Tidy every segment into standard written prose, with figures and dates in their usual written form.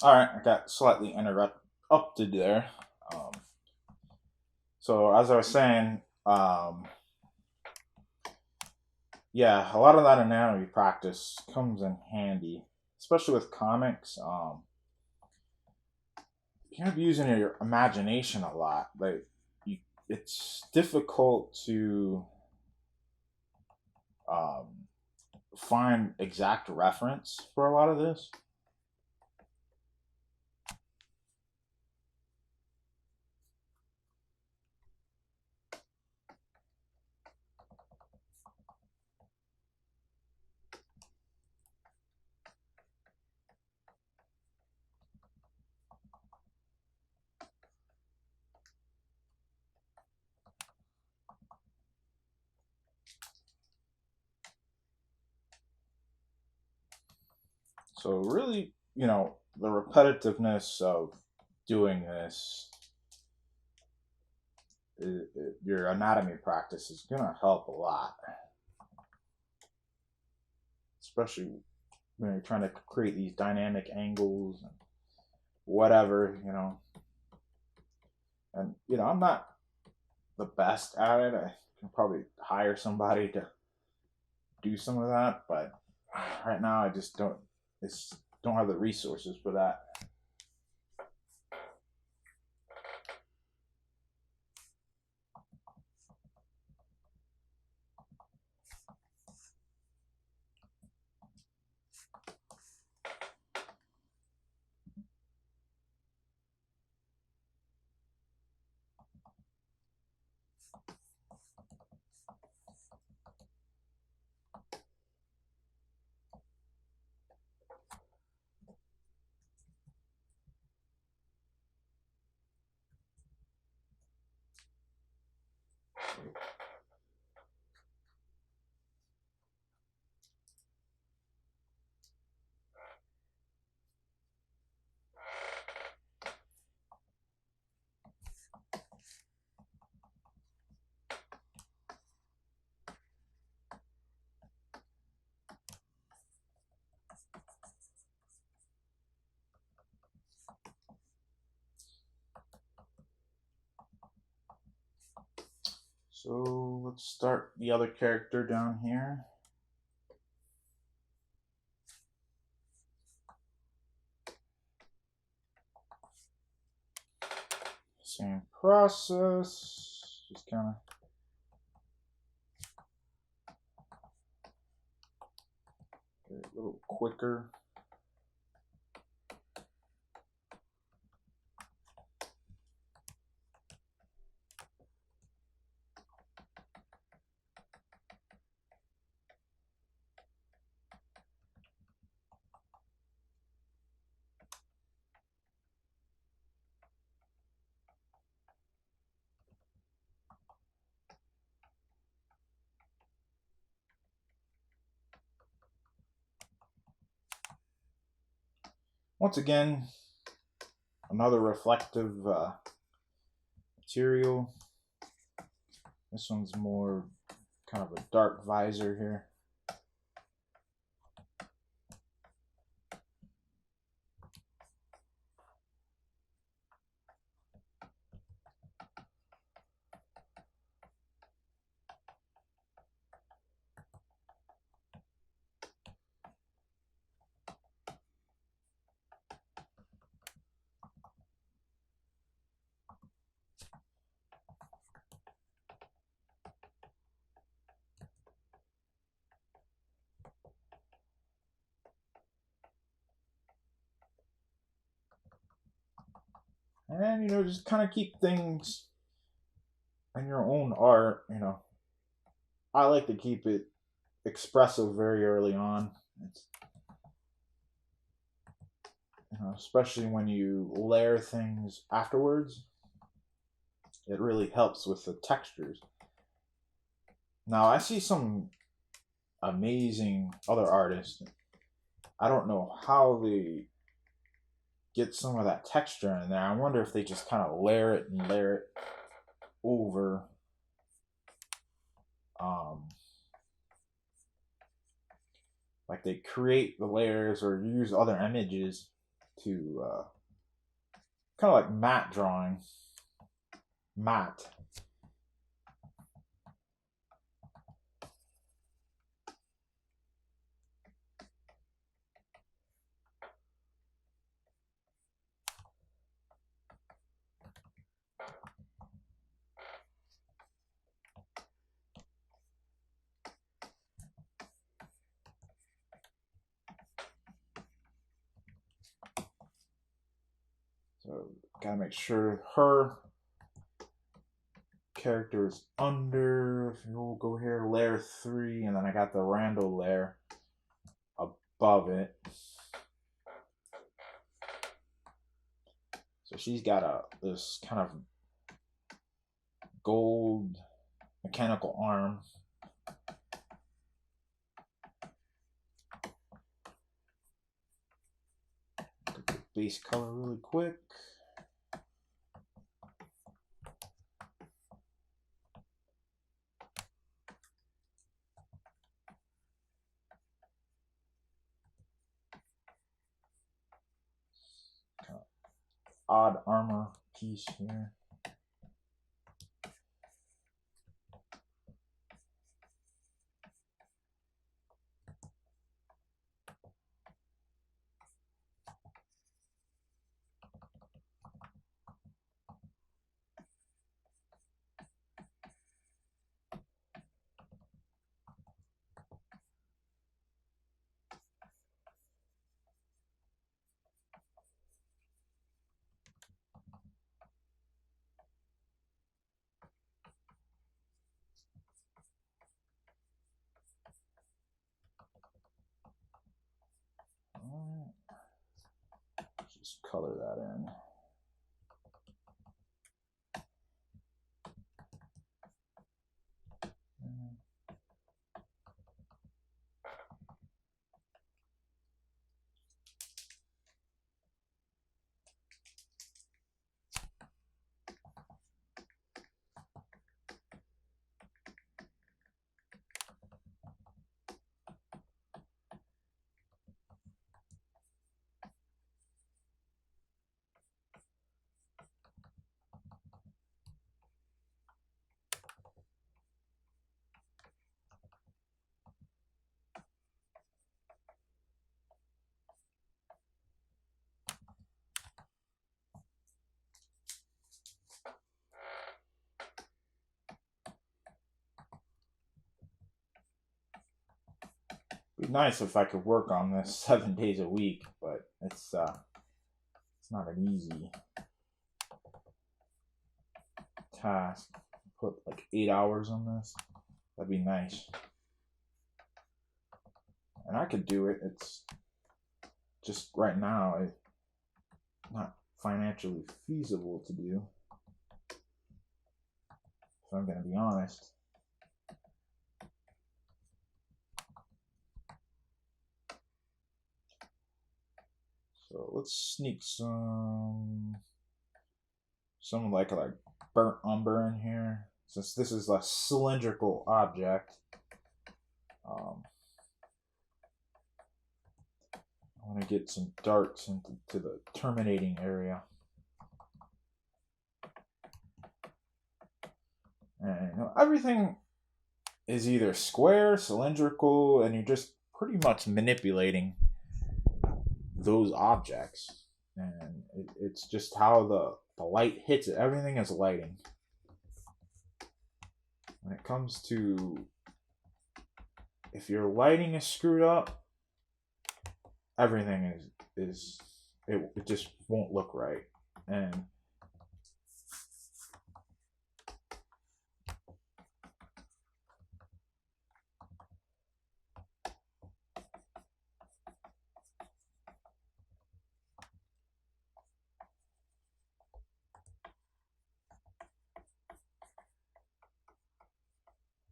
All right, I got slightly interrupted there. Um, so as I was saying, yeah, a lot of that anatomy practice comes in handy, especially with comics. You end up using your imagination a lot. You, it's difficult to um, find exact reference for a lot of this. So really, the repetitiveness of doing this, your anatomy practice is going to help a lot, especially when you're trying to create these dynamic angles and whatever. And I'm not the best at it. I can probably hire somebody to do some of that, but right now I just don't have the resources for that. So let's start the other character down here. Same process, just kind of get a little quicker. Once again, another reflective material. This one's more kind of a dark visor here. And just kind of keep things in your own art. I like to keep it expressive very early on. It's, especially when you layer things afterwards, it really helps with the textures. Now I see some amazing other artists. I don't know how they get some of that texture in there. I wonder if they just kind of layer it and layer it over. Um, like they create the layers or use other images to kind of like matte drawing. Matte. So gotta make sure her character is under. We'll go here, layer 3, and then I got the Randall layer above it. So she's got this kind of gold mechanical arm. Get the base color really quick. Kind of odd armor piece here. Just color that in. It'd be nice if I could work on this 7 days a week, but it's not an easy task. Put like 8 hours on this. That'd be nice. And I could do it. It's just right now it's not financially feasible to do. If I'm gonna be honest. So let's sneak some like burnt umber in here, since this is a cylindrical object. I want to get some darks into the terminating area. And everything is either square, cylindrical, and you're just pretty much manipulating those objects. And it's just how the light hits it. Everything is lighting. When it comes to, if your lighting is screwed up, everything it just won't look right. And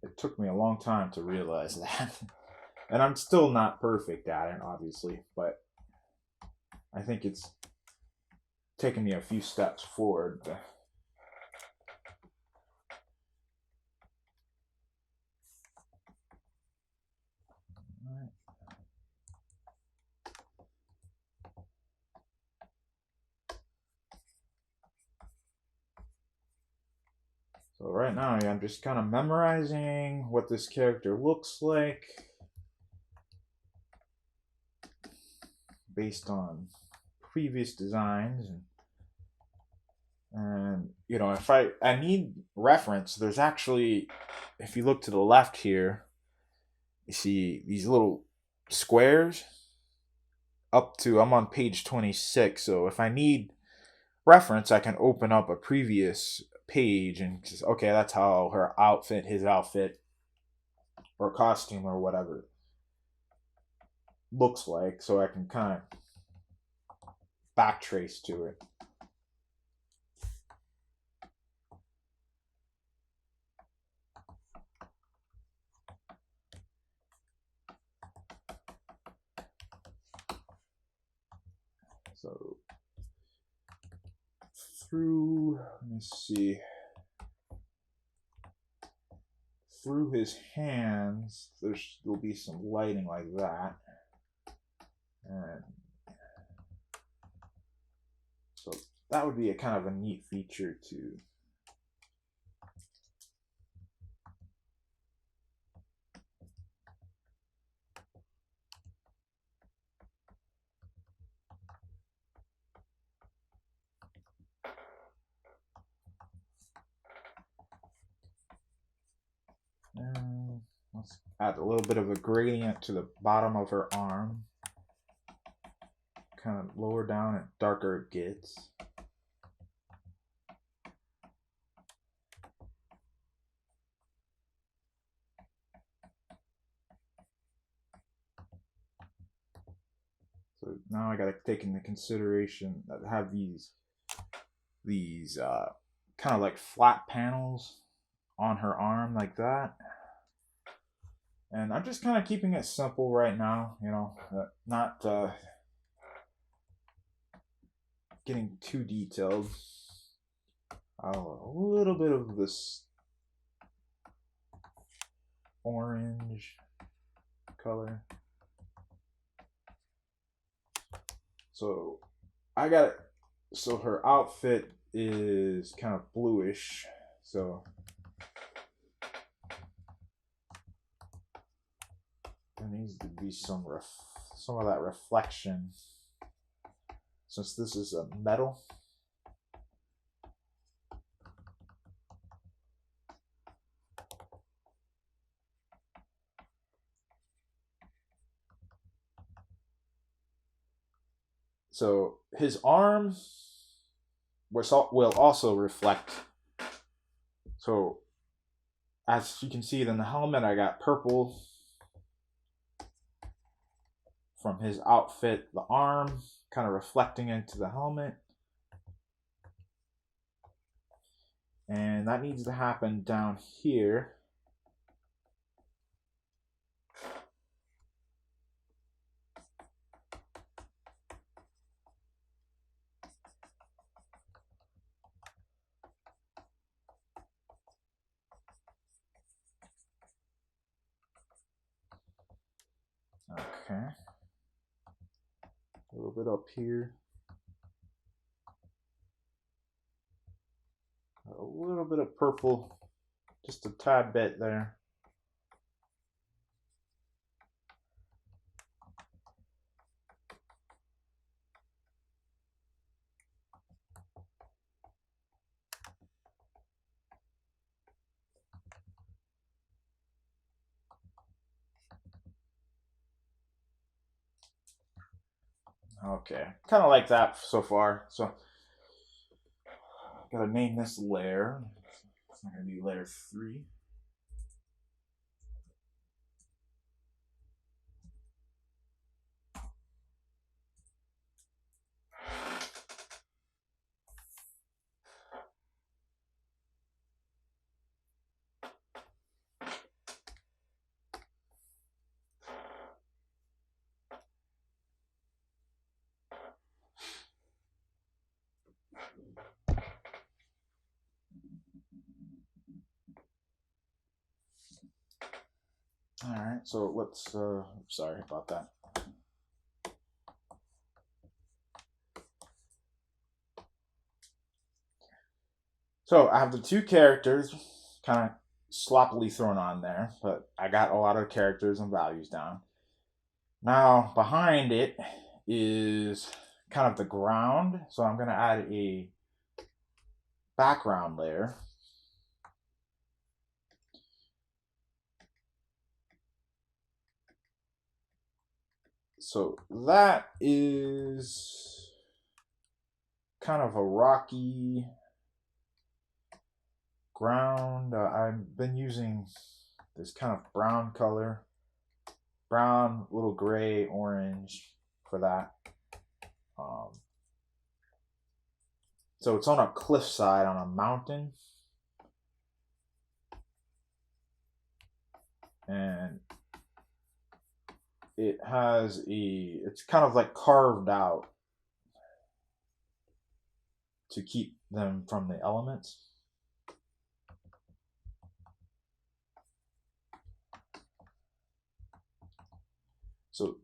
it took me a long time to realize that. And I'm still not perfect at it, obviously, but I think it's taken me a few steps forward. right now, I'm just kind of memorizing what this character looks like based on previous designs. And you know, if I need reference, there's actually, if you look to the left here, you see these little squares up to, I'm on page 26. So if I need reference, I can open up a previous page and just, okay, that's how her outfit, his outfit, or costume, or whatever looks like, so I can kind of backtrace to it. So through, let me see, through his hands, there'll be some lighting like that, and so that would be a kind of a neat feature too. And let's add a little bit of a gradient to the bottom of her arm. Kind of lower down and darker it gets. So now I got to take into consideration that I have these kind of like flat panels on her arm like that. And I'm just kind of keeping it simple right now, you know, not getting too detailed. A little bit of this orange color. So I got it. So her outfit is kind of bluish. So there needs to be some of that reflection, since this is a metal. So his arm will also reflect. So as you can see, in the helmet, I got purple from his outfit, the arm kind of reflecting into the helmet. And that needs to happen down here. Okay. A little bit up here. A little bit of purple, just a tad bit there. Okay, kind of like that so far. So, gotta name this layer. It's not gonna be layer 3. All right, so let's. Sorry about that. So I have the two characters kind of sloppily thrown on there, but I got a lot of characters and values down. Now behind it is kind of the ground, so I'm going to add a background layer. So that is kind of a rocky ground. I've been using this kind of brown color, brown, little gray, orange for that. So it's on a cliffside on a mountain, and it's kind of like carved out to keep them from the elements. So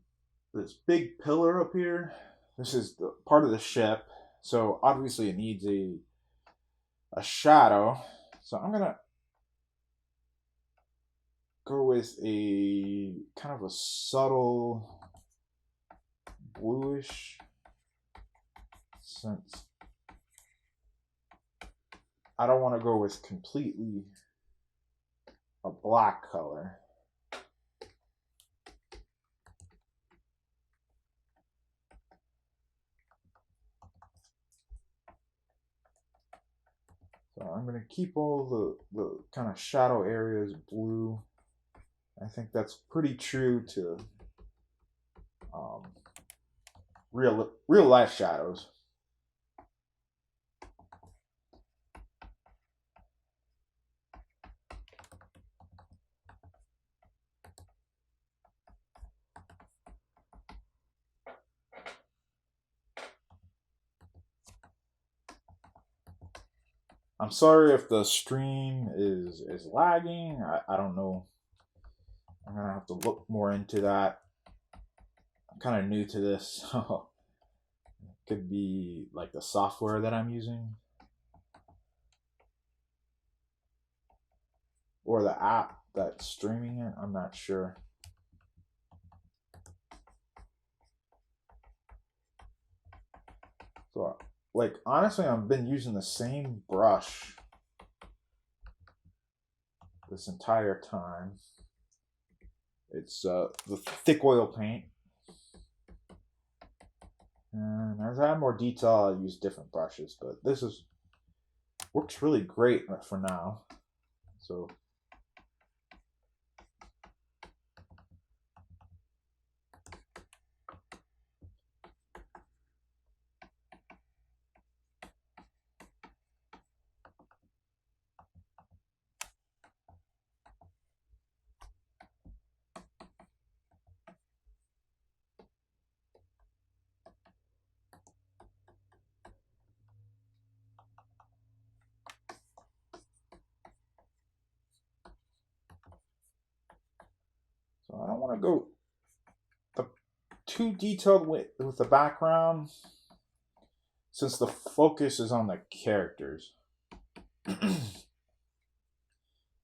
this big pillar up here, this is the part of the ship. So obviously it needs a shadow. So I'm gonna go with a kind of a subtle bluish, since I don't want to go with completely a black color. So I'm going to keep all the kind of shadow areas blue. I think that's pretty true to real life shadows. I'm sorry if the stream is lagging. I don't know. I'm gonna have to look more into that. I'm kind of new to this, so it could be like the software that I'm using or the app that's streaming it. I'm not sure. So, like, honestly, I've been using the same brush this entire time. It's the thick oil paint. And as I add more detail, I use different brushes, but this works really great for now. So I don't want to go too detailed with the background, since the focus is on the characters.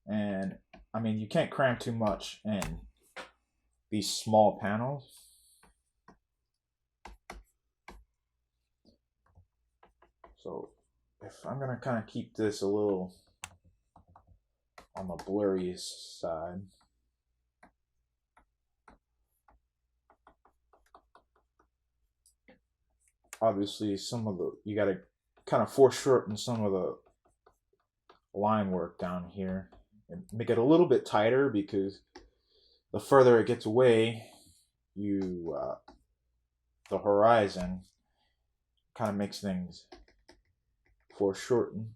And I mean, you can't cram too much in these small panels. So if I'm gonna kind of keep this a little on the blurry side. Obviously, you gotta kind of foreshorten some of the line work down here and make it a little bit tighter, because the further it gets away, the horizon kind of makes things foreshorten.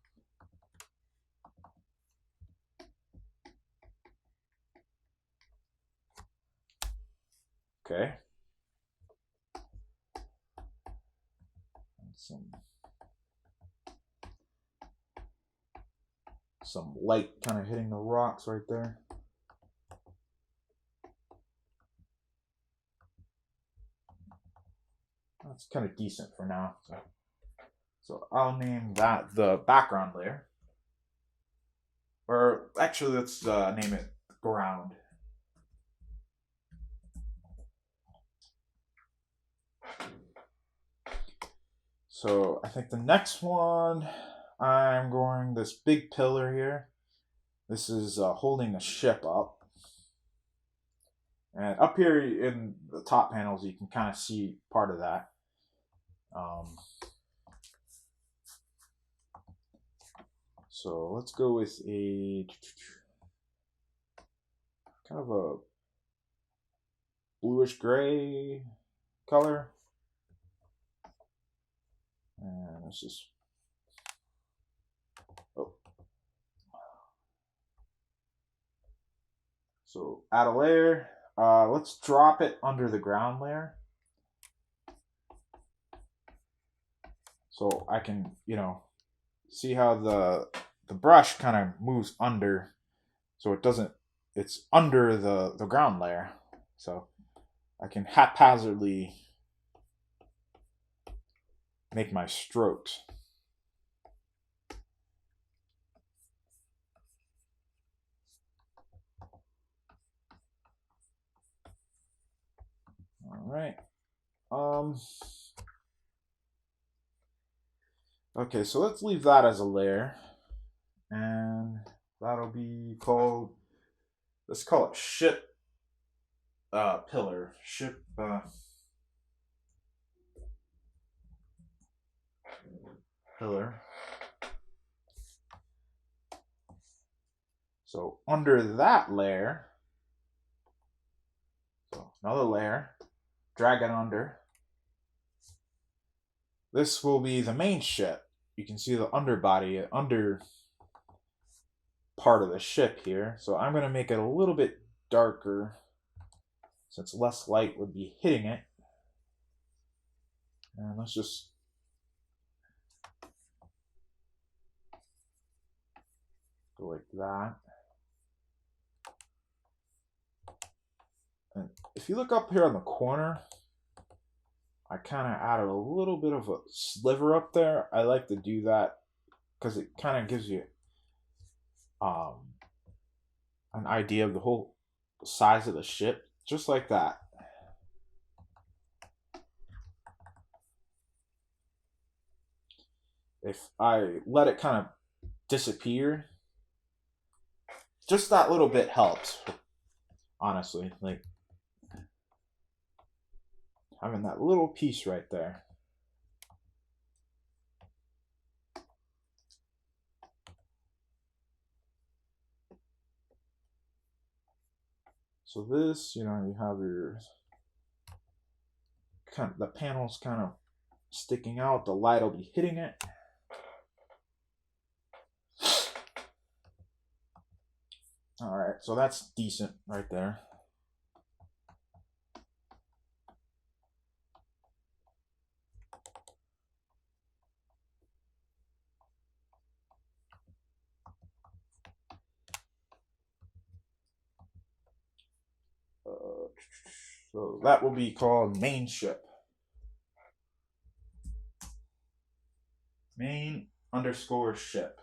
Okay. Some light kind of hitting the rocks right there. That's kind of decent for now. So I'll name that the background layer. Or actually, let's name it ground. So I think the next one, I'm going this big pillar here. This is holding the ship up. And up here in the top panels, you can kind of see part of that. So let's go with a kind of a bluish gray color. And let's just, oh. So add a layer. Let's drop it under the ground layer. So I can, see how the brush kind of moves under. So it doesn't, it's under the ground layer. So I can haphazardly make my strokes. All right. Okay, so let's leave that as a layer. And that'll be called, let's call it ship pillar. Ship pillar. So under that layer, so another layer, drag it under. This will be the main ship. You can see the underbody, under part of the ship here. So I'm going to make it a little bit darker since less light would be hitting it. And let's just go like that. And if you look up here on the corner, I kind of added a little bit of a sliver up there. I like to do that because it kind of gives you an idea of the whole size of the ship, just like that. If I let it kind of disappear, just that little bit helps, honestly. Like having that little piece right there. So this, you have your kind of the panels kind of sticking out. The light will be hitting it. All right, so that's decent right there. So that will be called main ship. Main underscore ship.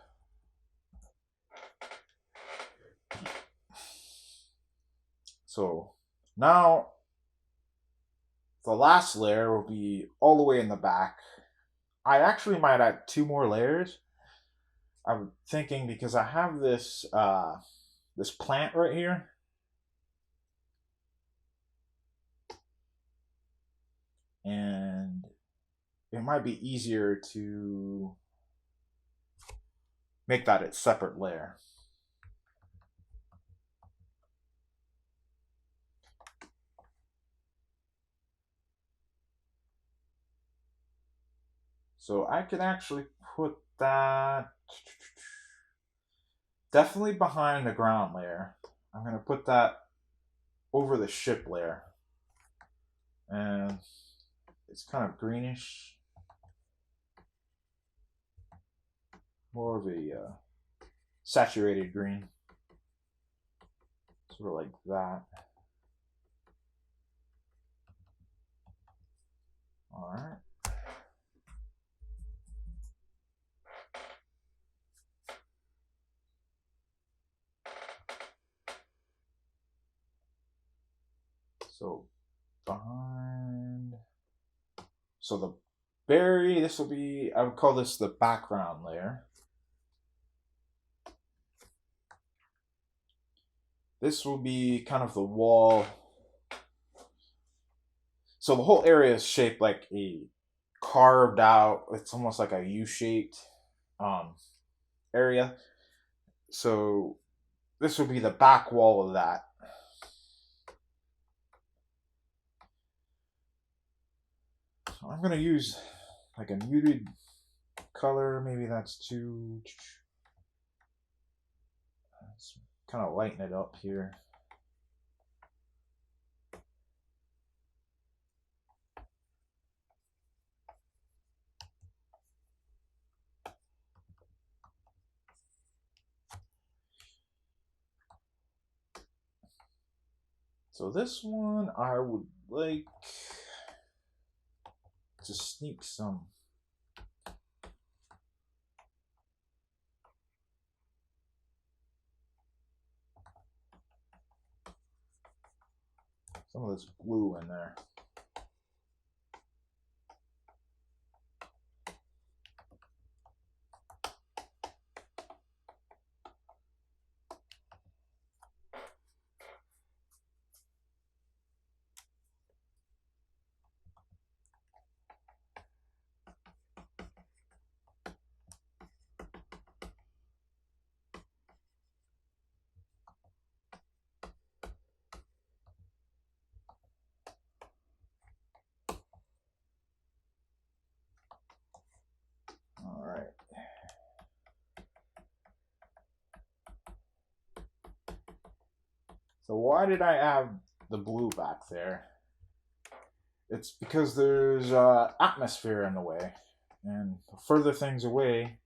So now the last layer will be all the way in the back. I actually might add 2 more layers. I'm thinking because I have this this plant right here. And it might be easier to make that a separate layer. So I can actually put that definitely behind the ground layer. I'm going to put that over the ship layer. And it's kind of greenish. More of a saturated green. Sort of like that. All right. So the berry, this will be, I would call this the background layer. This will be kind of the wall. So the whole area is shaped like a carved out, it's almost like a U-shaped area. So this will be the back wall of that. So I'm going to use like a muted color. Maybe that's too... Let's kind of lighten it up here. So this one I would like to sneak some of this blue in there. All right. So why did I have the blue back there? It's because there's atmosphere in the way. And further things away,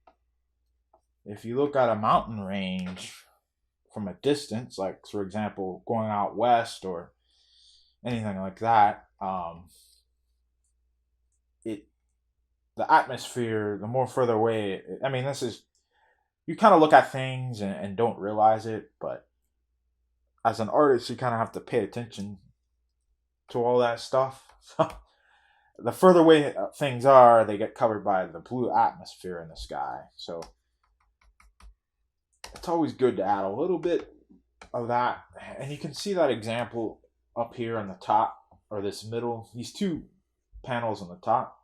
if you look at a mountain range from a distance, like for example, going out west or anything like that, the atmosphere, the more further away, I mean, this is, you kind of look at things and don't realize it, but as an artist, you kind of have to pay attention to all that stuff. So the further away things are, they get covered by the blue atmosphere in the sky. So it's always good to add a little bit of that. And you can see that example up here on the top, or this middle, these two panels on the top.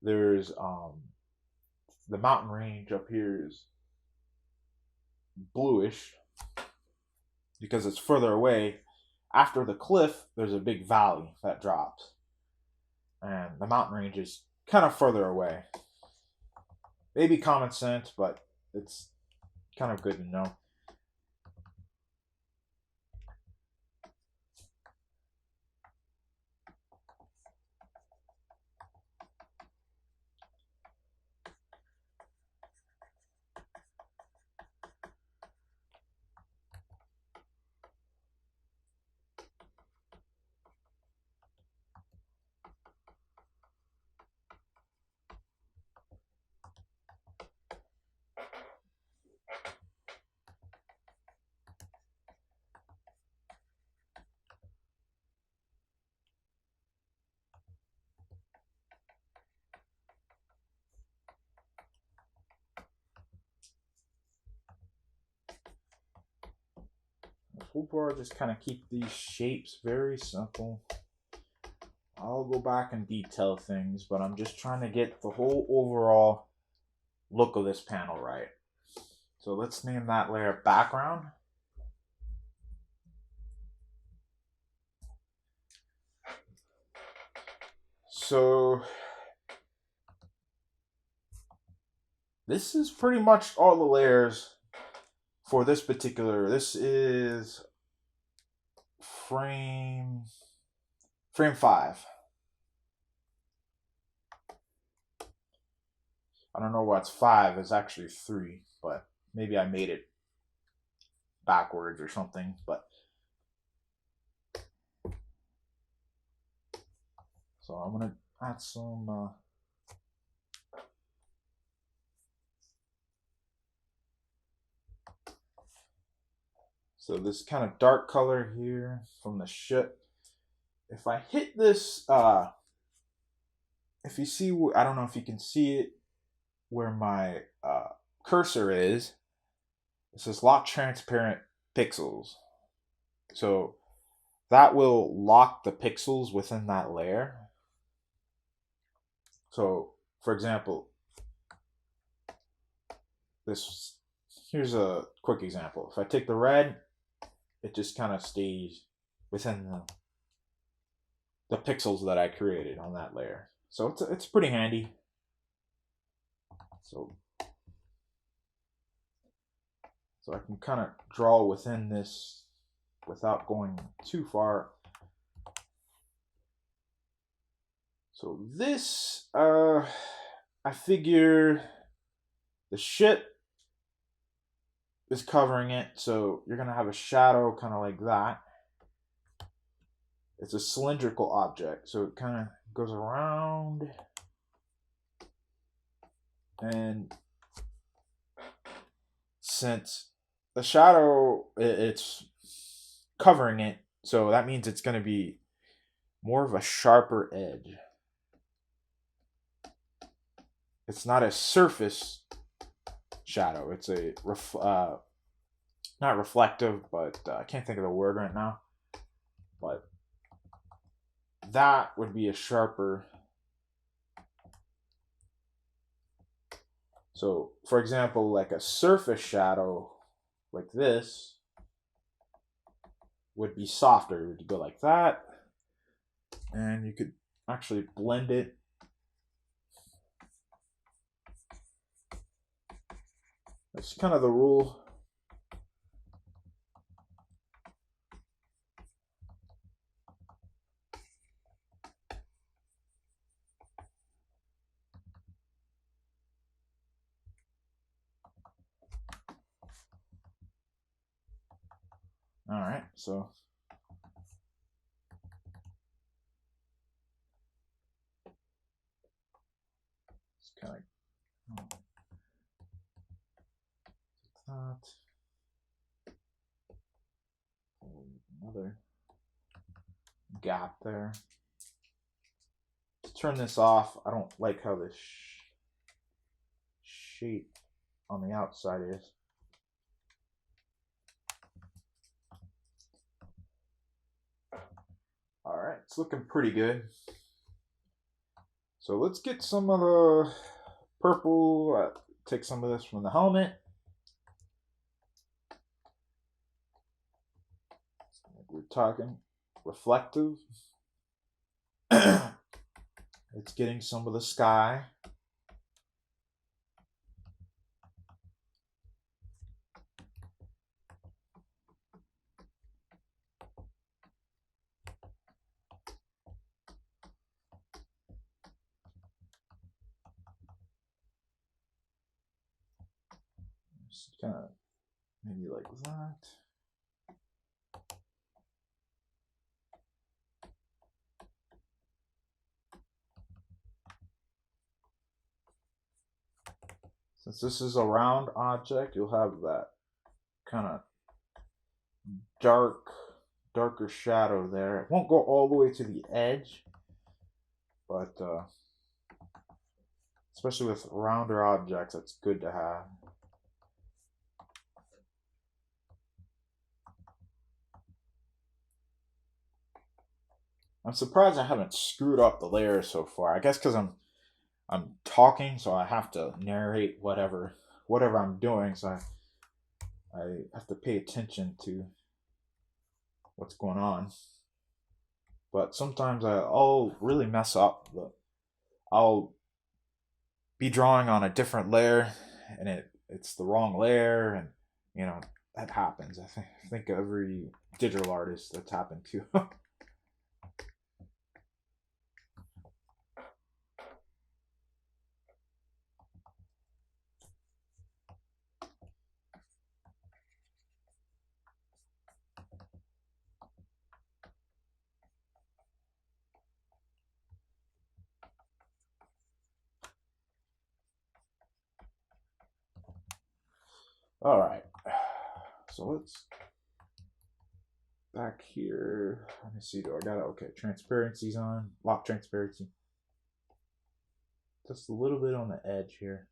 There's the mountain range up here is bluish because it's further away. After the cliff, there's a big valley that drops. And the mountain range is kind of further away. Maybe common sense, but it's kind of good to know. Toolbar, just kind of keep these shapes very simple. I'll go back and detail things, but I'm just trying to get the whole overall look of this panel right. So let's name that layer background. So this is pretty much all the layers for this particular, this is frame 5. I don't know what's 5, it's actually 3, but maybe I made it backwards or something, but so I'm gonna add some so this kind of dark color here from the ship. If I hit this if you see, I don't know if you can see it where my cursor is. It says lock transparent pixels. So that will lock the pixels within that layer. So, for example, this here's a quick example. If I take the red, it just kind of stays within the pixels that I created on that layer. So it's pretty handy. So I can kind of draw within this without going too far. So this, I figure the shit is covering it, so you're gonna have a shadow kind of like that. It's a cylindrical object, so it kind of goes around, and since the shadow, it's covering it, so that means it's going to be more of a sharper edge. It's not a surface shadow. It's a not reflective, but I can't think of the word right now. But that would be a sharper. So, for example, like a surface shadow like this would be softer. It would go like that, and you could actually blend it. That's kind of the rule. All right, so it's kind of that. Another gap there. Let's turn this off. I don't like how this shape on the outside is. All right, it's looking pretty good. So let's get some of the purple. Take some of this from the helmet. We're talking reflective. It's getting some of the sky. Just kind of maybe like that. Since this is a round object, you'll have that kind of darker shadow there. It won't go all the way to the edge, but especially with rounder objects, it's good to have. I'm surprised I haven't screwed up the layers so far. I guess because I'm talking, so I have to narrate whatever I'm doing. So I have to pay attention to what's going on. But sometimes I'll really mess up. I'll be drawing on a different layer, and it's the wrong layer, and you know that happens. I think every digital artist that's happened to. All right, so let's back here. Let me see. Do I got it? Okay, transparency's on. Lock transparency. just a little bit on the edge here.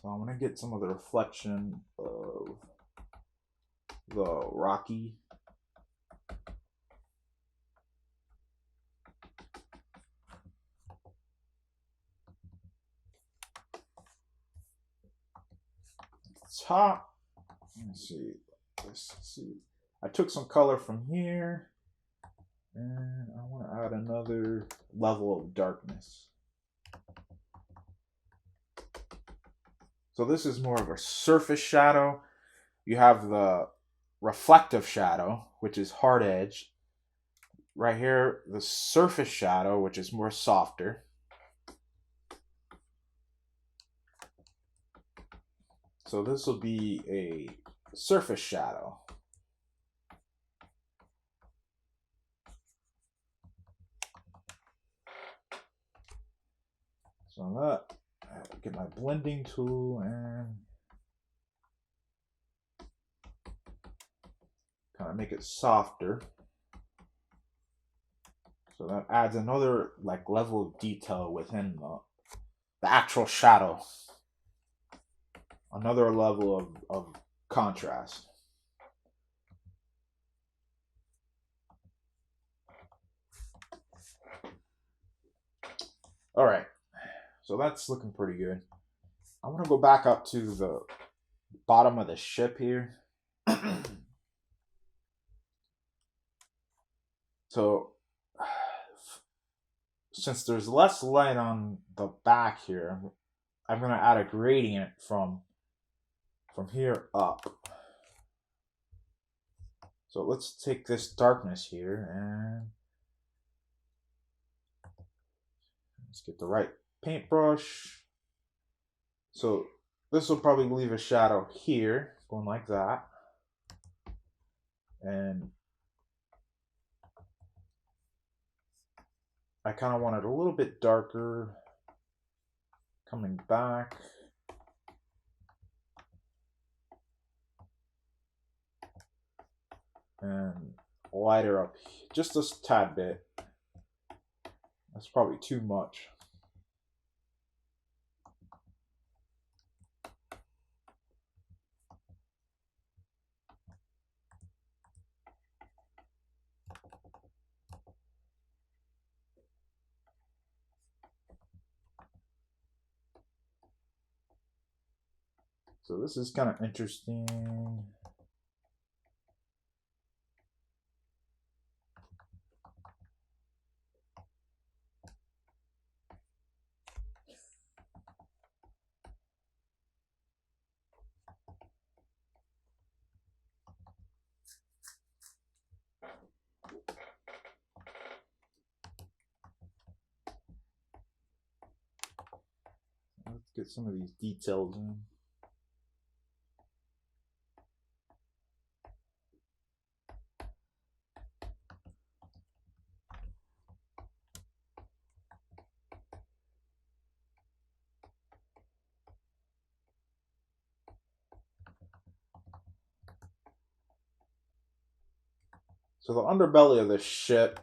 So I'm going to get some of the reflection of the rocky. Top. Let's see. Let's see. I took some color from here, and I want to add another level of darkness. So this is more of a surface shadow. You have the reflective shadow, which is hard edge. Right here, the surface shadow, which is more softer. So this will be a surface shadow. So that, I'll get my blending tool and kind of make it softer. So that adds another like level of detail within the actual shadow. Another level of contrast. All right, so that's looking pretty good. I want to go back up to the bottom of the ship here. So since there's less light on the back here, I'm going to add a gradient from here up. So let's take this darkness here and let's get the right paintbrush. So this will probably leave a shadow here, going like that. And I kind of want it a little bit darker, coming back. And lighter up just a tad bit. That's probably too much. So this is kind of interesting. Let's get some of these details in. So the underbelly of this ship,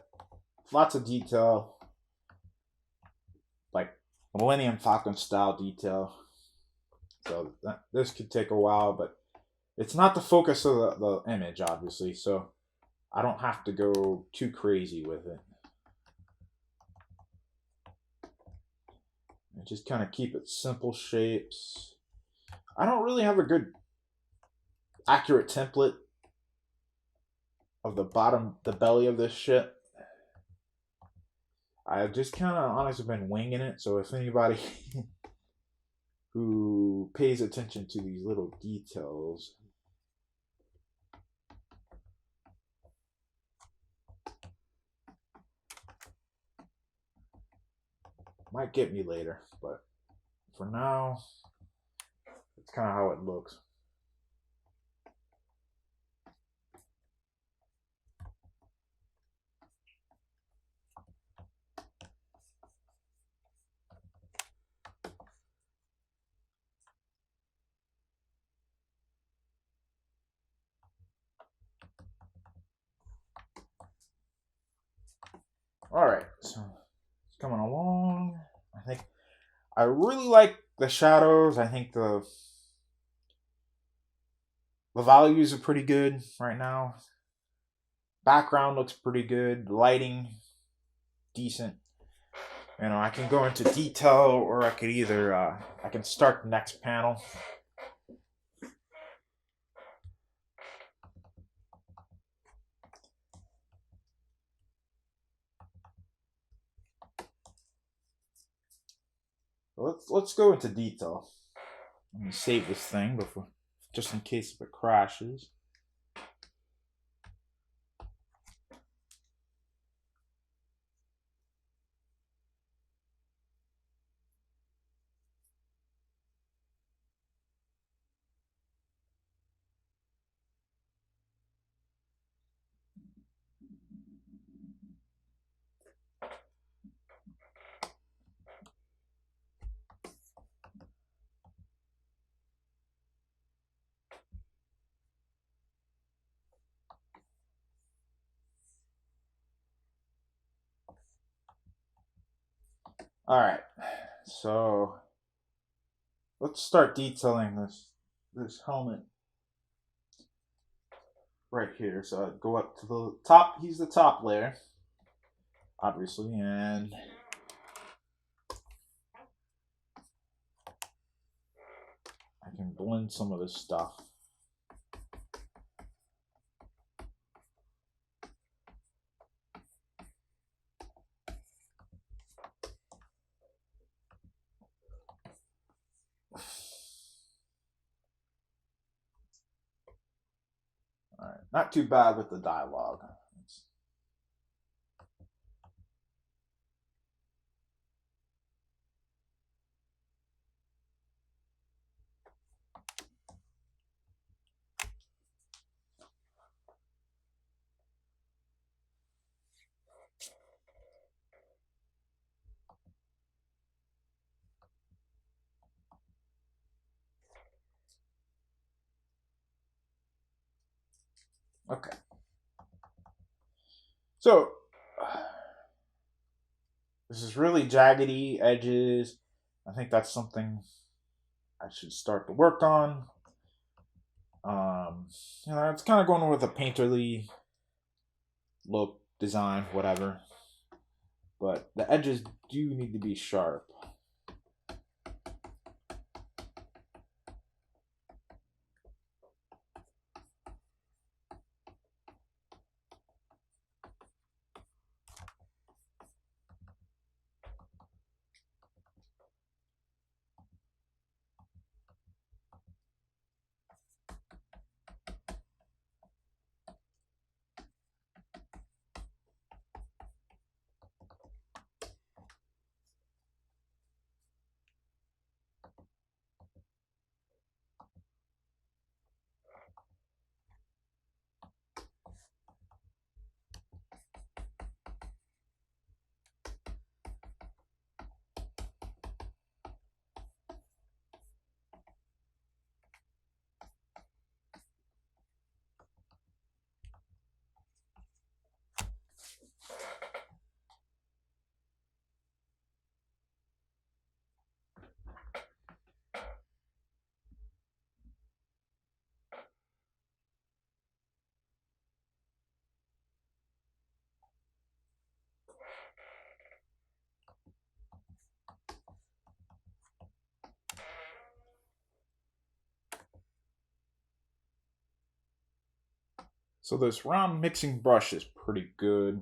lots of detail, like Millennium Falcon style detail. So this could take a while, but it's not the focus of the image, obviously. So I don't have to go too crazy with it. And just kind of keep it simple shapes. I don't really have a good accurate template of the belly of this ship. I just kind of honestly been winging it. So if anybody who pays attention to these little details might get me later, but for now, it's kind of how it looks. All right, so it's coming along. I really like the shadows. I think the values are pretty good right now. Background looks pretty good. Lighting decent. I can go into detail, or I could either I can start the next panel. Let's go into detail. Let me save this thing before, just in case if it crashes. All right, so let's start detailing this helmet right here. So I'd go up to the top. He's the top layer, obviously, and I can blend some of this stuff. All right, not too bad with the dialogue. Okay. So this is really jaggedy edges. I think that's something I should start to work on. Um, it's kind of going with a painterly look, design, whatever. But the edges do need to be sharp. So this round mixing brush is pretty good.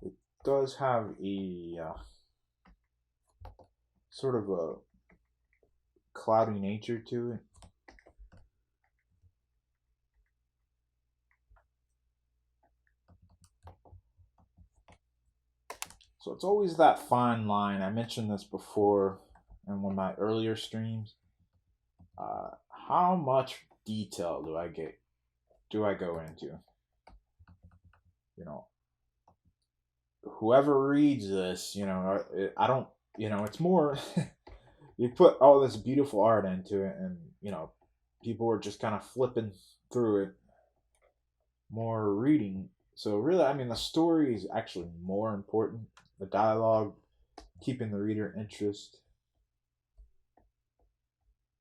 It does have a sort of a cloudy nature to it. So it's always that fine line. I mentioned this before in one of my earlier streams. How much detail do I get? Do I go into? You know, whoever reads this, I don't. It's more. You put all this beautiful art into it, and people are just kind of flipping through it, more reading So really, I mean, the story is actually more important. The dialogue, keeping the reader interest.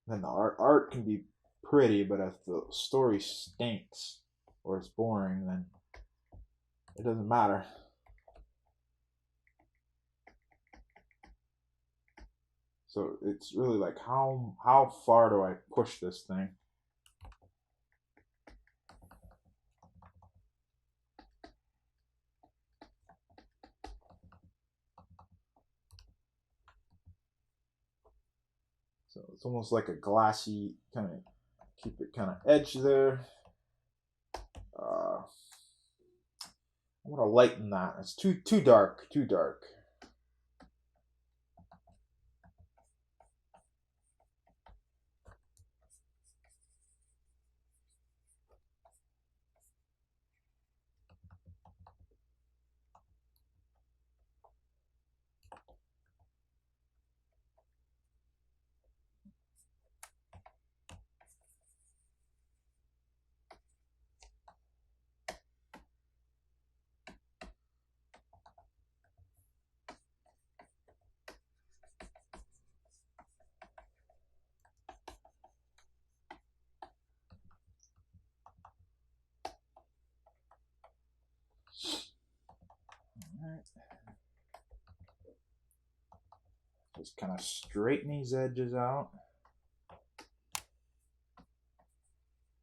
Then the art. Art can be pretty, but if the story stinks or it's boring, then it doesn't matter. So it's really like how far do I push this thing? So it's almost like a glassy kind of keep it kind of edge there. I want to lighten that. It's too dark, too dark. All right. Just kind of straighten these edges out.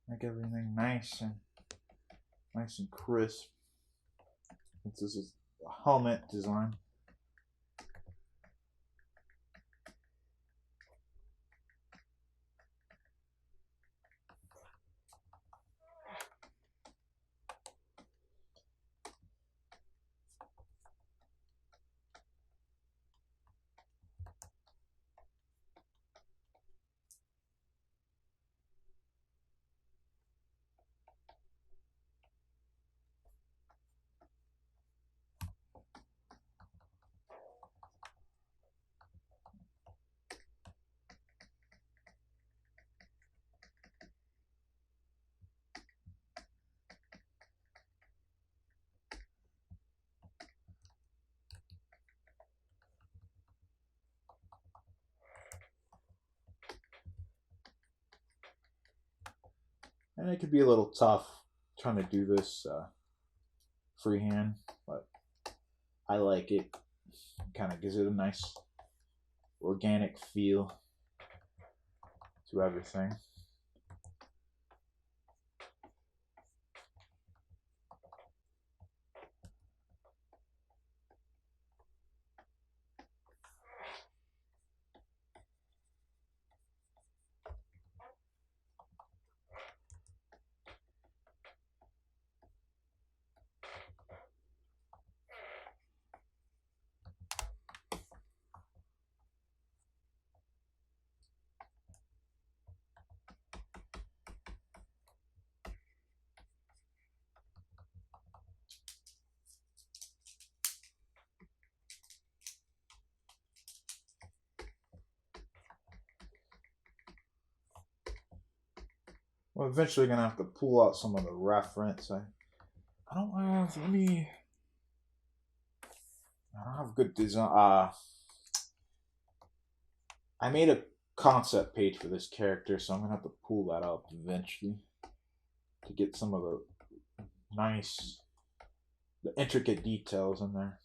Make everything nice and crisp. Since this is a helmet design. And it could be a little tough trying to do this freehand, but I like it. Kind of gives it a nice organic feel to everything. Well, eventually gonna have to pull out some of the reference. I don't have any. I don't have good design. I made a concept page for this character, so I'm gonna have to pull that up eventually to get some of the nice, the intricate details in there.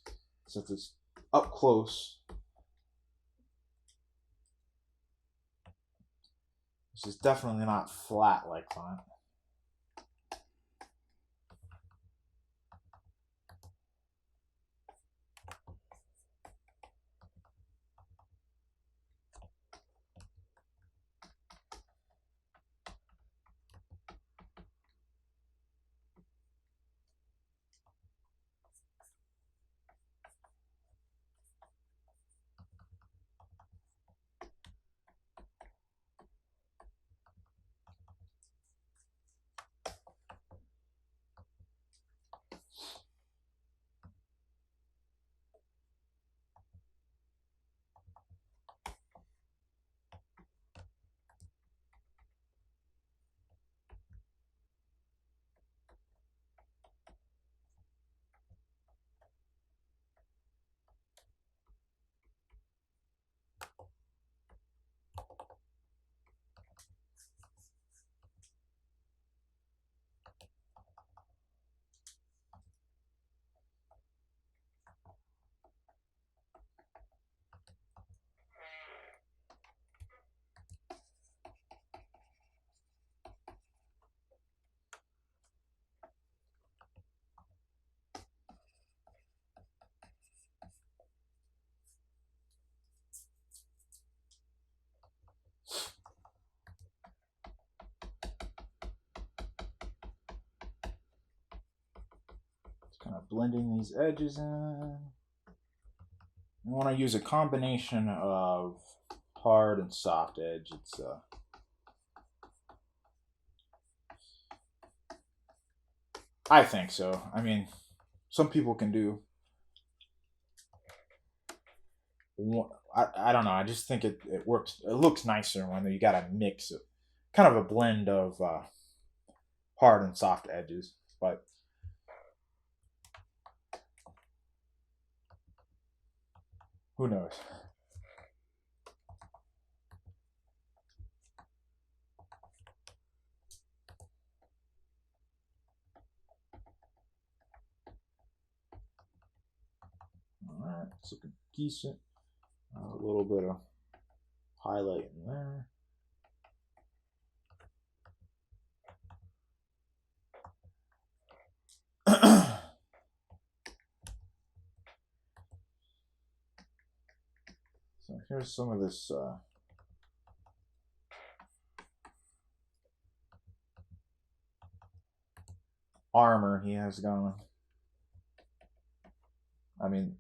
Since it's up close, this is definitely not flat like that. blending these edges in. I want to use a combination of hard and soft edge. I think so. I mean, some people can do. I don't know. I just think it works. It looks nicer when you got a mix of kind of a blend of hard and soft edges. But who knows? All right, it's looking decent. A little bit of highlight in there. So here's some of this armor he has going. I mean,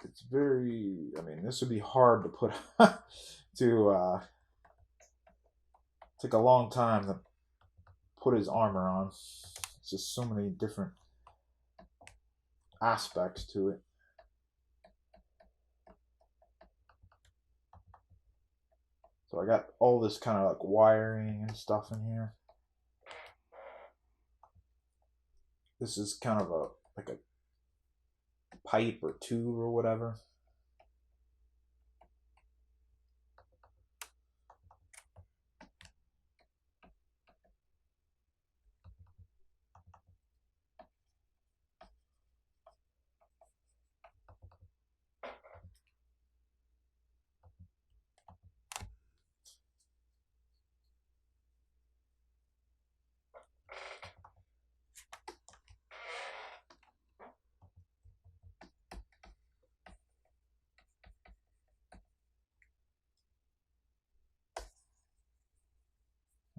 it's very. I mean, this would be hard to put to take a long time to put his armor on. It's just so many different aspects to it. So I got all this kind of like wiring and stuff in here. This is kind of like a pipe or tube or whatever.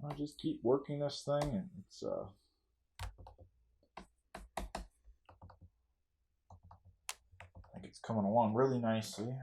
I just keep working this thing, and I think it's coming along really nicely.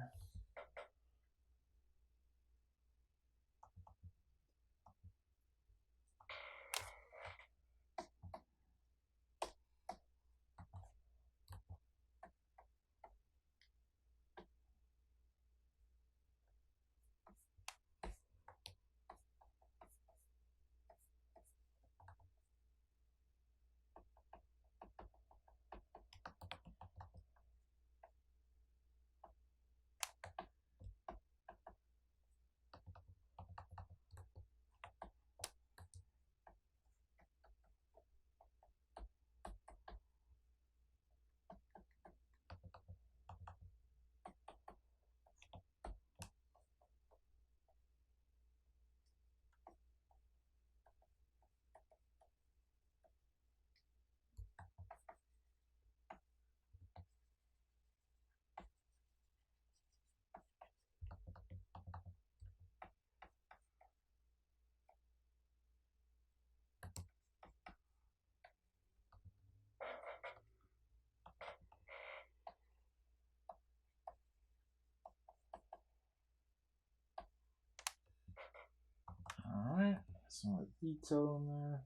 Alright, some of the detail in there.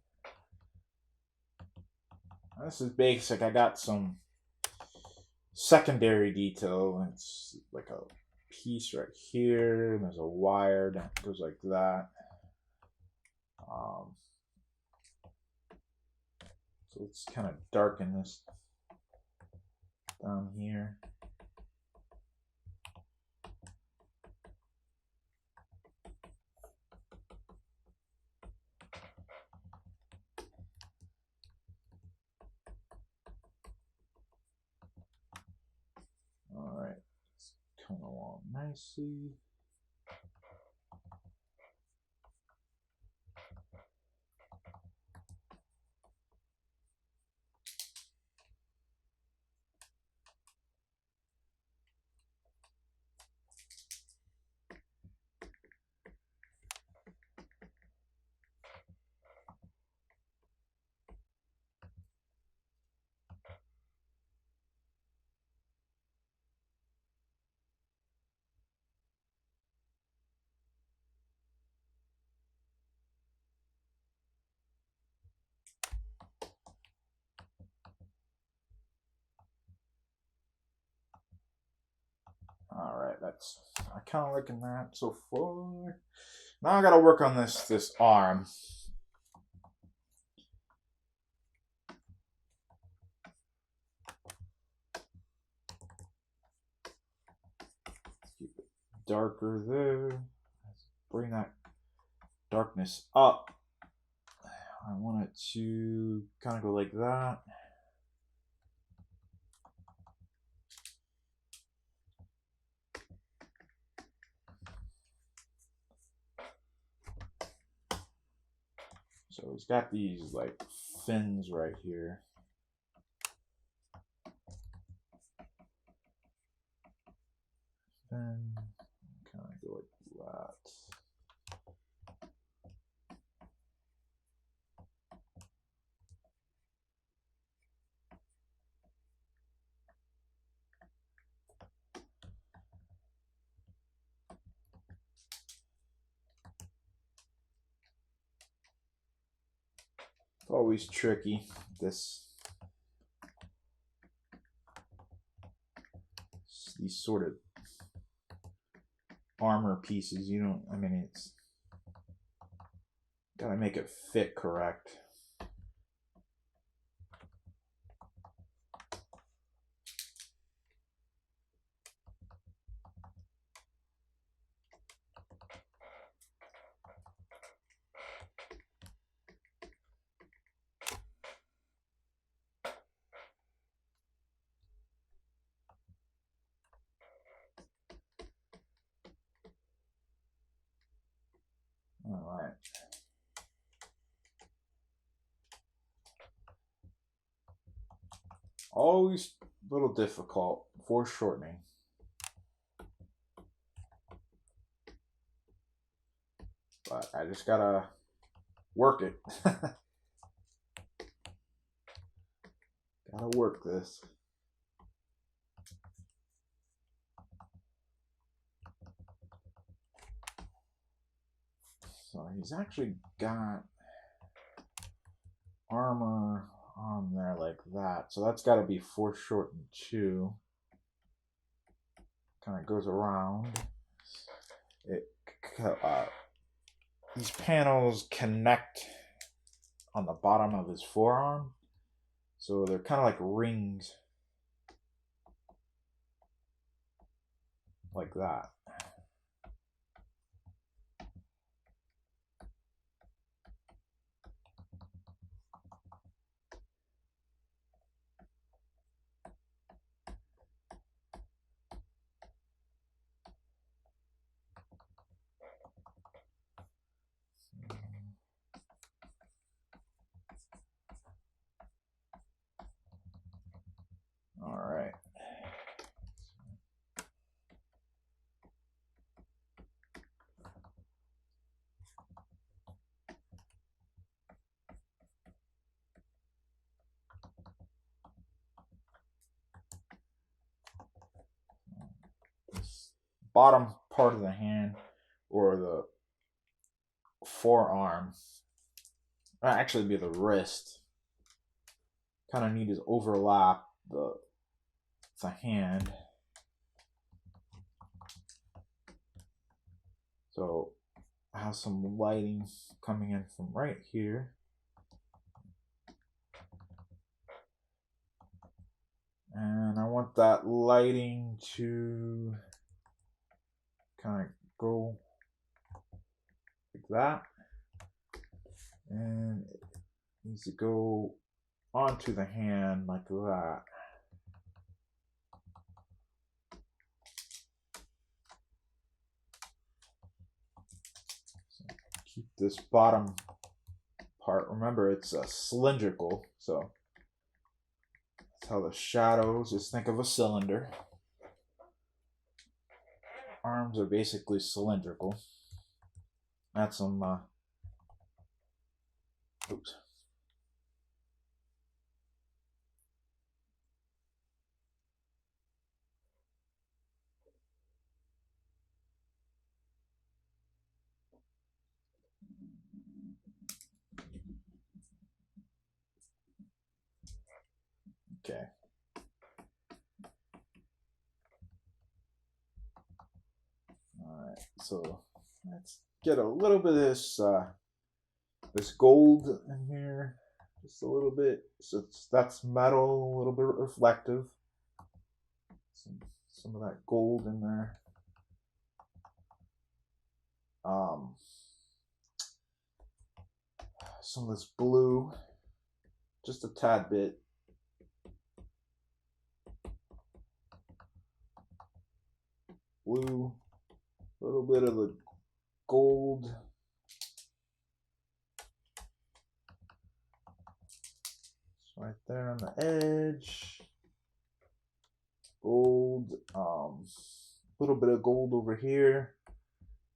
This is basic. I got some secondary detail. It's like a piece right here, and there's a wire that goes like that. So let's kind of darken this down here. Alright, it's coming along nicely. that's I kind of liking that so far. Now I gotta work on this arm. Keep it darker there. Bring that darkness up. I want it to kind of go like that. So he's got these like fins right here. Then kind of go like that. It's always tricky, these sort of armor pieces. You don't, I mean, it's gotta make it fit correct. All right. Always a little difficult foreshortening. But I just gotta work it. Gotta work this. So he's actually got armor on there like that. So that's got to be foreshortened too. Kind of goes around. These panels connect on the bottom of his forearm. So they're kind of like rings. Like that. All right. This bottom part of the hand or the forearm, actually be the wrist, kind of need to overlap the hand. So I have some lighting coming in from right here. And I want that lighting to kind of go like that. And it needs to go onto the hand like that. So keep this bottom part. Remember, it's cylindrical, so that's how the shadows, just think of a cylinder. Arms are basically cylindrical. That's some oops. Okay. So let's get a little bit of this gold in here, just a little bit. So that's metal, a little bit reflective. Some of that gold in there. Some of this blue, just a tad bit. Blue, a little bit of the gold. It's right there on the edge. Gold, a little bit of gold over here,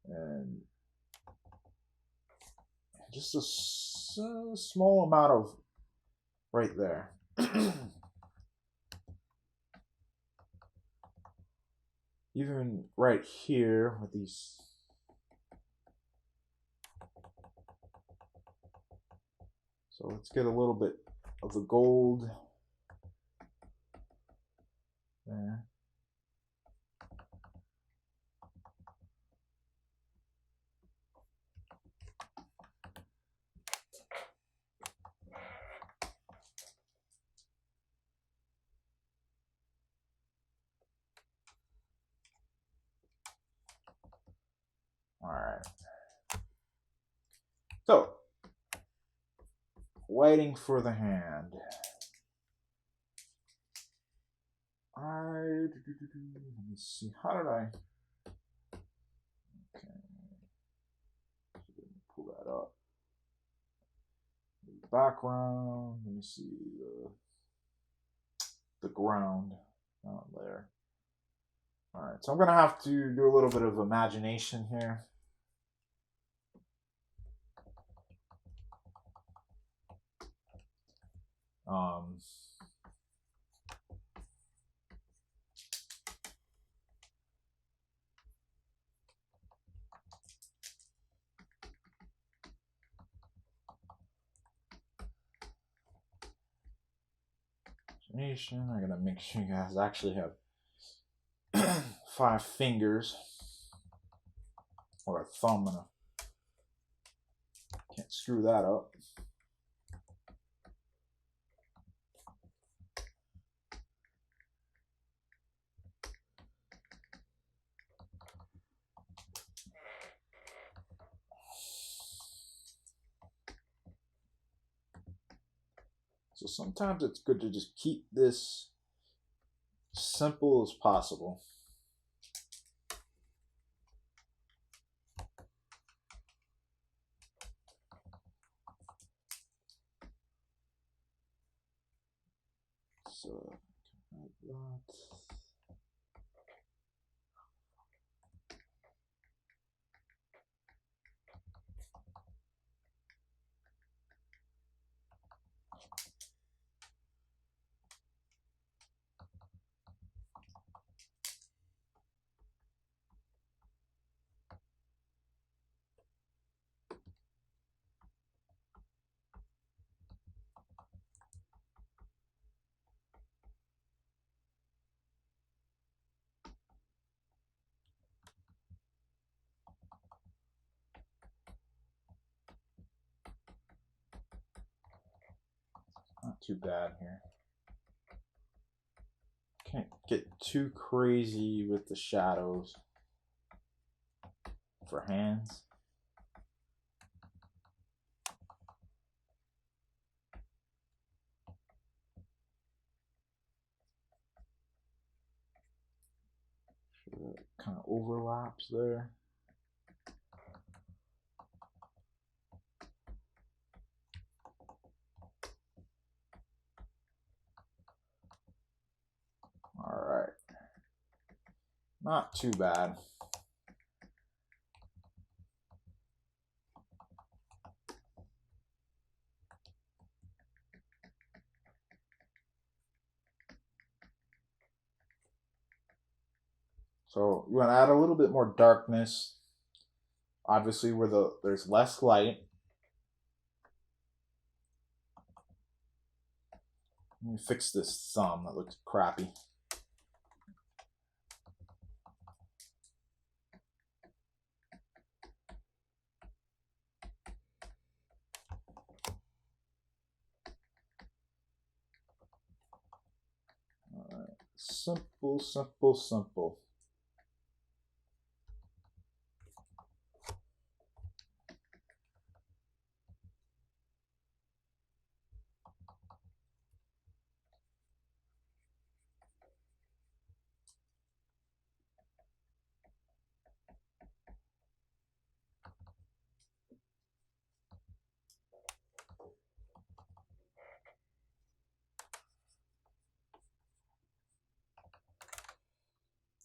and just a small amount of right there. Even right here with these. So let's get a little bit of the gold there. All right. So, waiting for the hand. Let me see. How did I? Okay. Pull that up. Background. Let me see the ground down there. All right. So I'm gonna have to do a little bit of imagination here. I gotta make sure you guys actually have 5 fingers or a thumb and can't screw that up. So sometimes it's good to just keep this simple as possible. So, like that. Not too bad here. Can't get too crazy with the shadows for hands. Sure that kind of overlaps there. All right. Not too bad. So you want to add a little bit more darkness, obviously where there's less light. Let me fix this thumb, that looks crappy. Simple, simple, simple.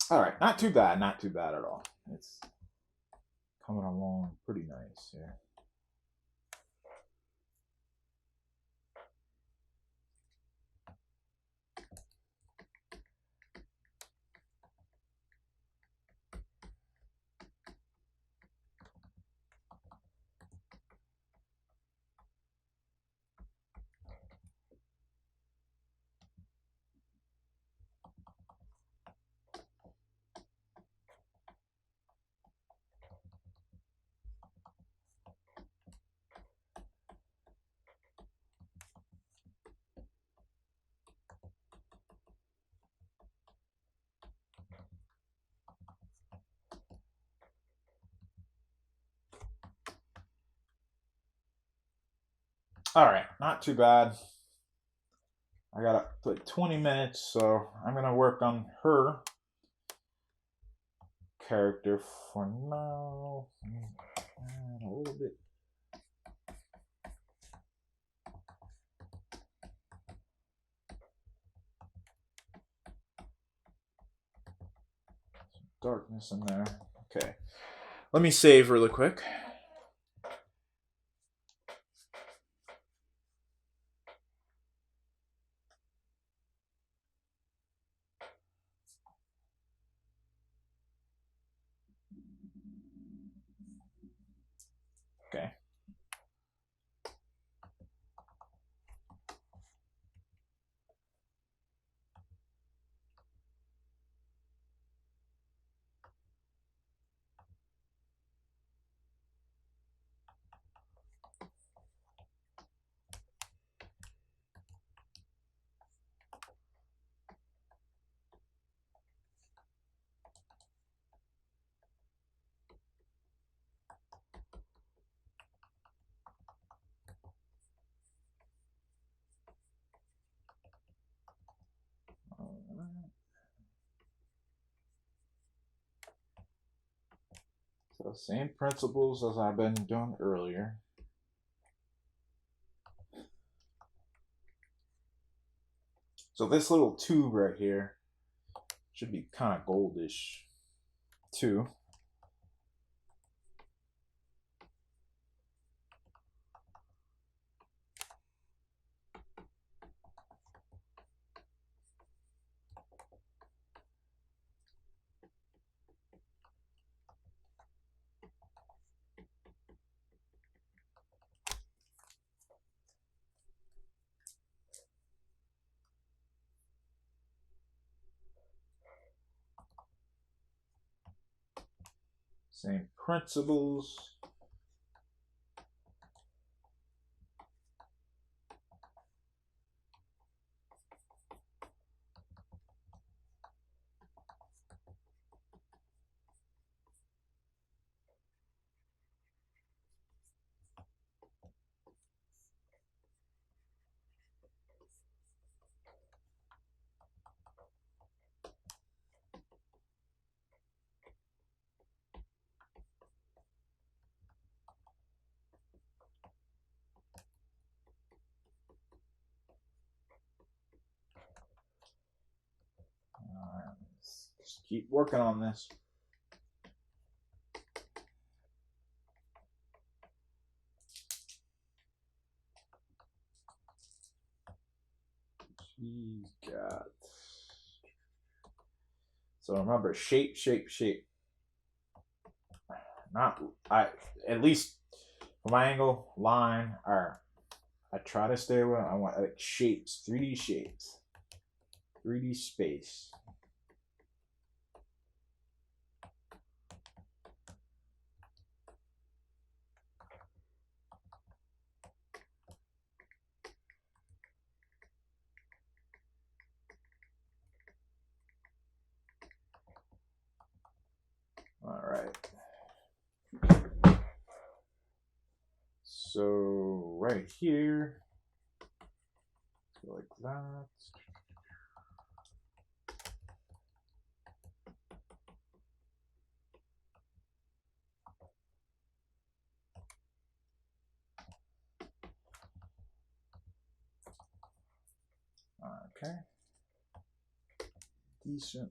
All right, not too bad, not too bad at all. It's coming along pretty nice here. All right, not too bad. I got like 20 minutes, so I'm gonna work on her character for now. And a little bit. Some darkness in there. Okay. Let me save really quick. Okay. So same principles as I've been doing earlier. So this little tube right here should be kind of goldish too. Same principles. Just keep working on this. She's got. So remember, shape, shape, shape. Not at least from my angle, line, or I try to stay away. I want like shapes, 3D shapes, 3D space. So right here, go like that. Okay. Decent.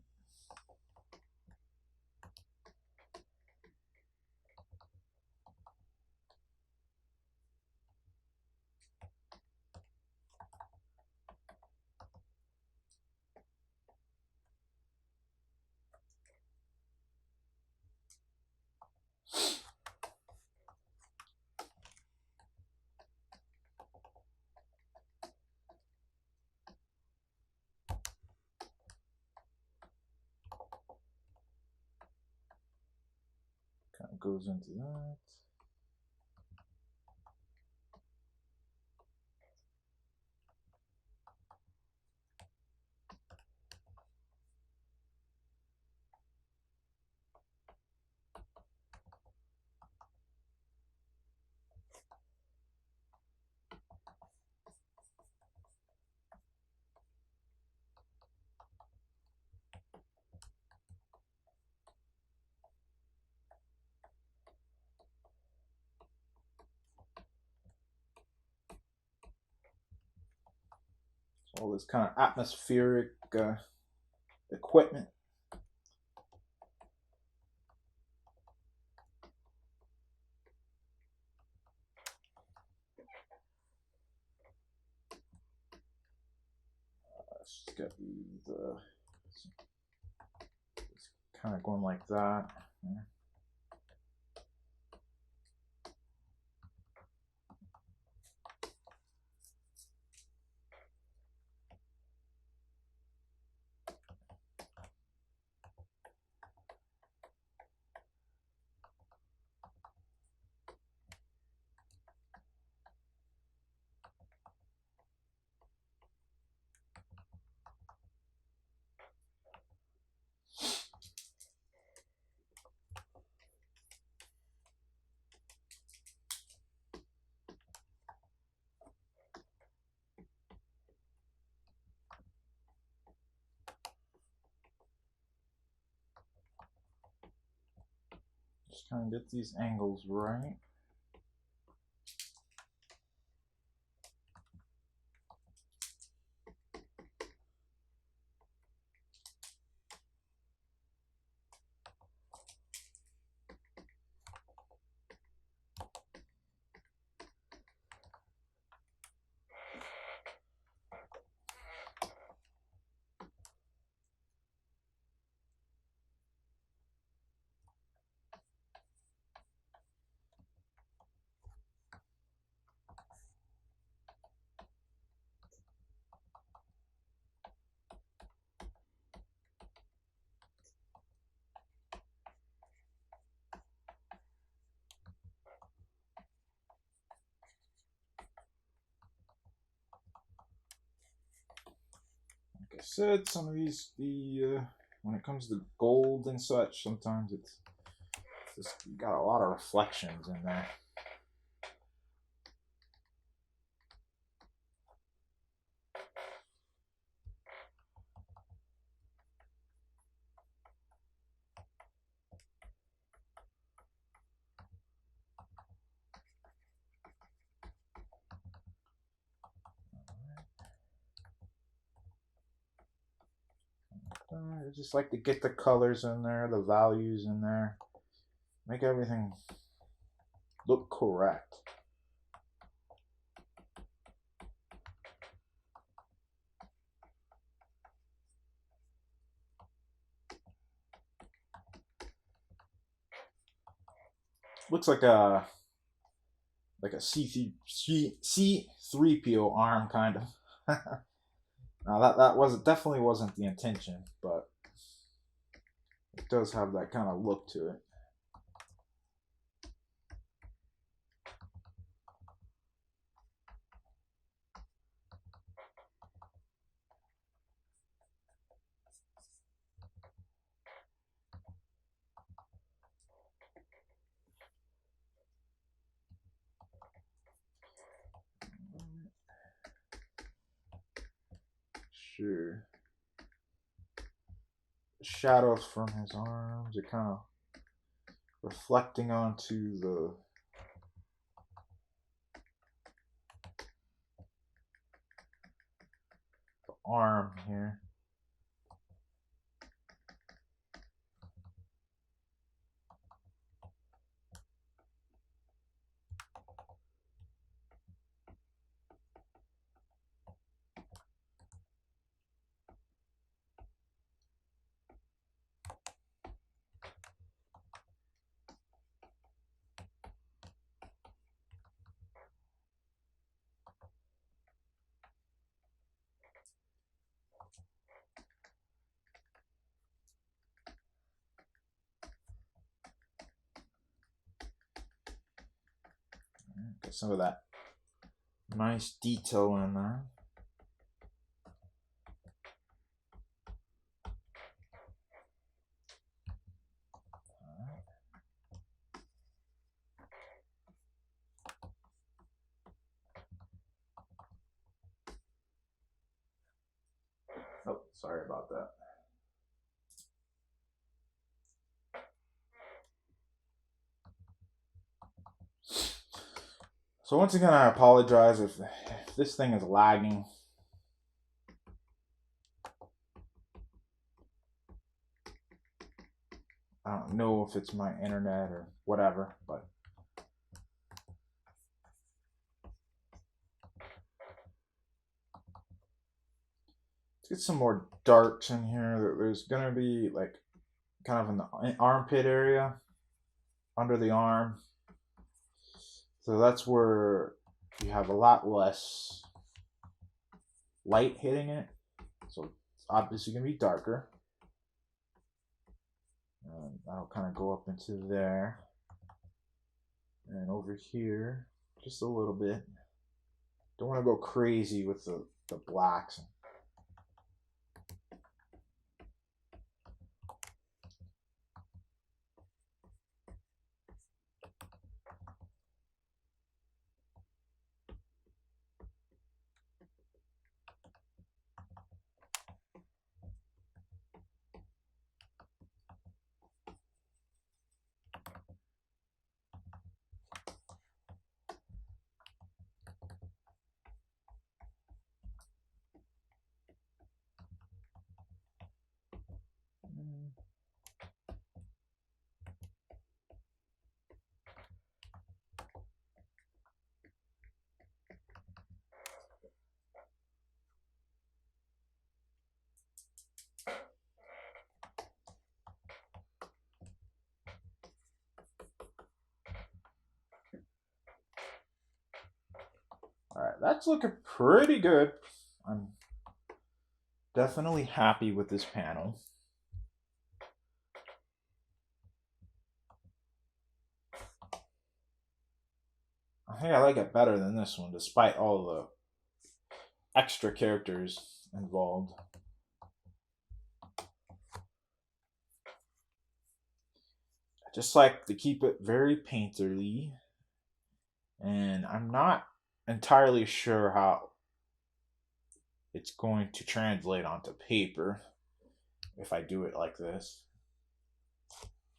Kind of goes into that. All this kind of atmospheric equipment. Let's just get the kind of going like that. Yeah. Just kind of get these angles right. Like I said, some of these, when it comes to gold and such, sometimes it's just got a lot of reflections in there. I just like to get the colors in there, the values in there, make everything look correct. Looks like a C3PO arm kind of. Now that definitely wasn't the intention, but it does have that kind of look to it. sure. Shadows from his arms are kind of reflecting onto the arm here. Get some of that nice detail in there. Oh, sorry about that. So once again, I apologize if this thing is lagging. I don't know if it's my internet or whatever, but let's get some more darks in here. There's gonna be like kind of in the armpit area, under the arm. So that's where you have a lot less light hitting it. So it's obviously gonna be darker. And that'll kind of go up into there. And over here, just a little bit. Don't want to go crazy with the blacks. Alright, that's looking pretty good. I'm definitely happy with this panel. I think I like it better than this one, despite all the extra characters involved. I just like to keep it very painterly, and I'm not entirely sure how it's going to translate onto paper if I do it like this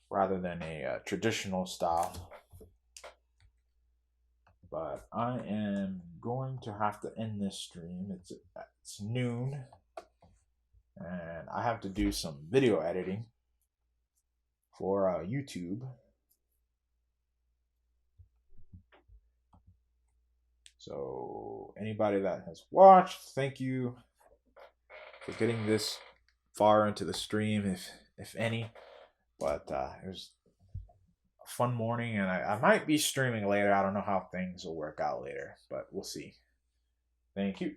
rather than a traditional style. But I am going to have to end this stream. It's noon, and I have to do some video editing for YouTube. So anybody that has watched, thank you for getting this far into the stream, if any. But it was a fun morning, and I might be streaming later. I don't know how things will work out later, but we'll see. Thank you.